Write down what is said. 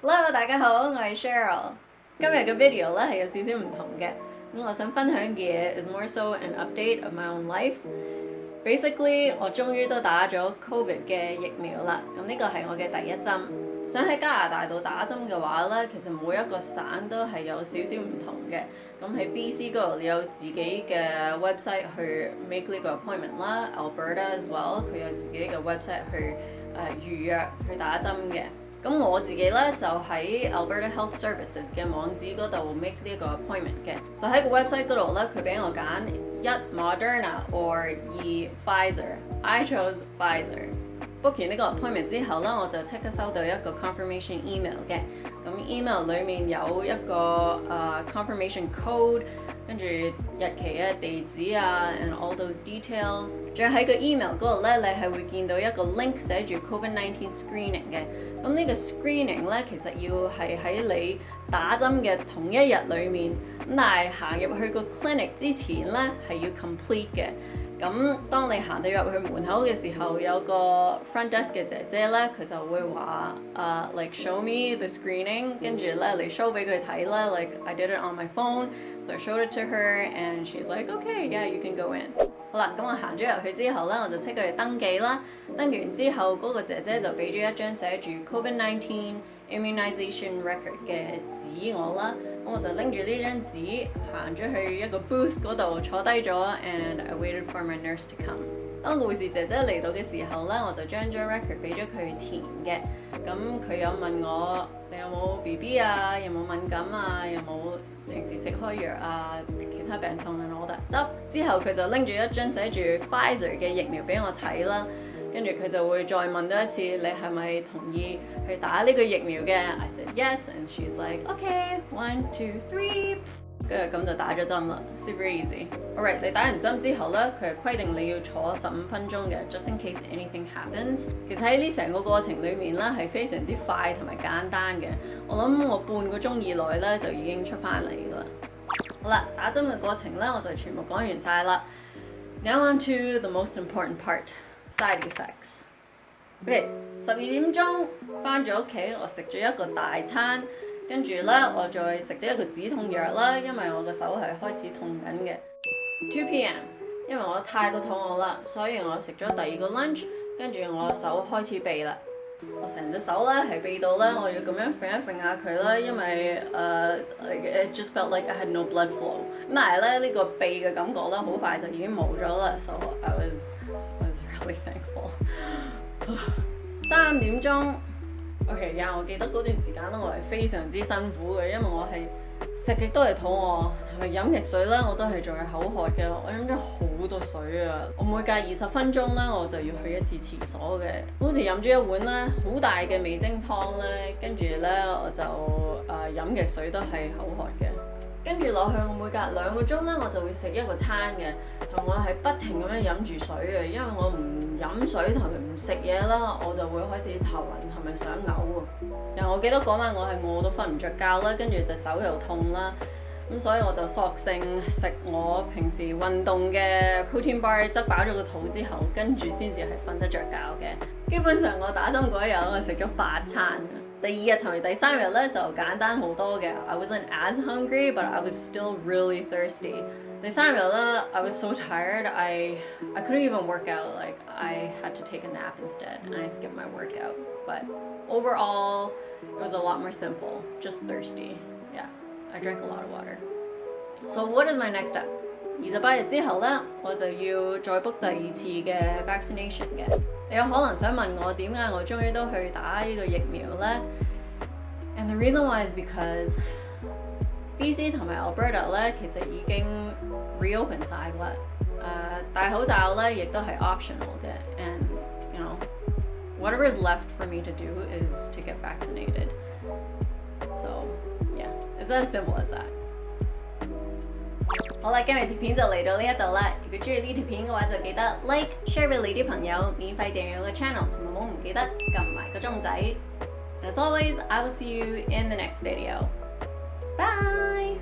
Hello，大家好，我係 Cheryl。今日嘅 video 咧係有少少唔同嘅，咁我想分享嘅嘢 is more so an update of my own life. Basically，我終於都打咗 Covid 嘅疫苗啦，咁呢個係我嘅第一針。想喺加拿大度打針嘅話咧，其實每一個省都係有少少唔同嘅。咁喺 BC 嗰度你有自己嘅 website 去 make 呢個 appointment 啦 ，Alberta as well 佢有自己嘅 website 去預約去打針嘅。咁我自己咧就喺 Alberta Health Services 嘅網址嗰度 make 呢一個 appointment 嘅。就喺個 website 嗰度咧，佢俾我揀一 Moderna or 二 Pfizer。I chose Pfizer。book 完呢個 appointment 之後咧，我就即刻收到一個 confirmation email 嘅。咁 email 裡面有一個confirmation code， 跟住日期啊、地址啊 and all those details。仲有喺個 email 嗰度咧，你係會見到一個 link 寫住 COVID-19 screening 嘅。咁呢個 screening 咧，其實要係喺你打針嘅同一日裡面，咁但係行入去個 clinic 之前咧係要 complete 嘅。咁當你行到入去門口嘅時候，有個 front desk 嘅姐姐咧，佢就會話like show me the screening， 跟住咧你 show 俾佢睇啦 like I did it on my phone，so I showed it to her and she's like okay yeah you can go in。好啦，咁我行咗入去之後咧，我就即刻去登記啦。登記完之後，嗰個姐姐就俾咗一張寫住 COVID-19 immunization record 嘅紙我啦。咁我就拎住呢張紙行咗去一個 booth 嗰度坐低咗 and I waited for my nurse to come。當個護士姐姐嚟到嘅時候咧，我就將張 record 俾咗佢填嘅。咁佢有問我你有冇 BB 啊，有冇敏感啊，有冇平時食開藥啊，其他病痛 and all that stuff。之後佢就拎住一張寫住 Pfizer 嘅疫苗俾我睇啦。跟住佢就會再問多一次，你係咪同意去打呢個疫苗嘅 ？I said yes and she's like okay 1 2 3， 跟住咁就打咗針啦 ，super easy。Alright， 你打完針之後咧，佢係規定你要坐15分鐘嘅 ，just in case anything happens。其實喺呢成個過程裡面咧係非常之快同埋簡單嘅。我諗我半個鐘以內咧就已經出翻嚟㗎啦。好啦，打針嘅過程咧我就全部講完晒啦。Now on to the most important part。Side effects。OK， 12點鐘翻咗屋企，我食咗一個大餐，跟住咧我再食咗一個止痛藥啦，因為我個手係開始痛緊嘅。2 PM， 因為我太過肚餓啦，所以我食咗第二個 lunch， 跟住我手開始痹啦。我成隻手咧係痹到咧，我要咁樣揈一揈下佢啦，因為it just felt like I had no blood flow。咁但係咧呢個痹嘅感覺咧好快就已經冇咗啦，so I was really thankful。3點鐘 ，OK 呀，我記得嗰段時間咧，我係非常之辛苦嘅，因為我係食極都係肚餓，同埋飲極水咧，我都係仲係口渴嘅。我飲咗好多水啊！我每隔20分鐘咧，我就要去一次廁所嘅。好似飲咗一碗咧好大嘅味精湯咧，跟住咧我就飲極水都係口渴嘅。跟住落去，我每隔2個鐘咧，我就會食一個餐嘅，同我係不停咁樣飲住水嘅，因為我唔飲水同埋唔食嘢啦，我就會開始頭暈同埋想嘔喎。然後我記得嗰晚我係餓到瞓唔着覺啦，跟住隻手又痛啦，咁所以我就索性食我平時運動嘅 protein bar， 執飽咗個肚之後，跟住先至係瞓得着覺嘅。基本上我打針嗰一日，我食咗8餐嘅。第2日同埋第3日咧就簡單好多嘅 ，I wasn't as hungry but I was still really thirsty。第3日咧 I was so tired I couldn't even work out, like I had to take a nap instead and I skipped my workout. But overall it was a lot more simple, just thirsty. Yeah, I drank a lot of water. So what is my next step? 28日之後咧，我就要再 book 第2次嘅 vaccination 嘅。你有可能想問我點解我終於都去打呢個疫苗咧 ？And the reason why is because BC 同埋 Alberta 咧其實已經 reopen 晒啦。戴口罩咧亦都係 optional 嘅。And you know whatever is left for me to do is to get vaccinated. So yeah, it's as simple as that.好啦，今日條片就嚟到呢一度啦。如果中意呢條片嘅話，就記得 like、share 俾你啲朋友，免費訂閱我個 channel， 同埋唔記得撳埋個鐘仔。As always, I will see you in the next video. Bye!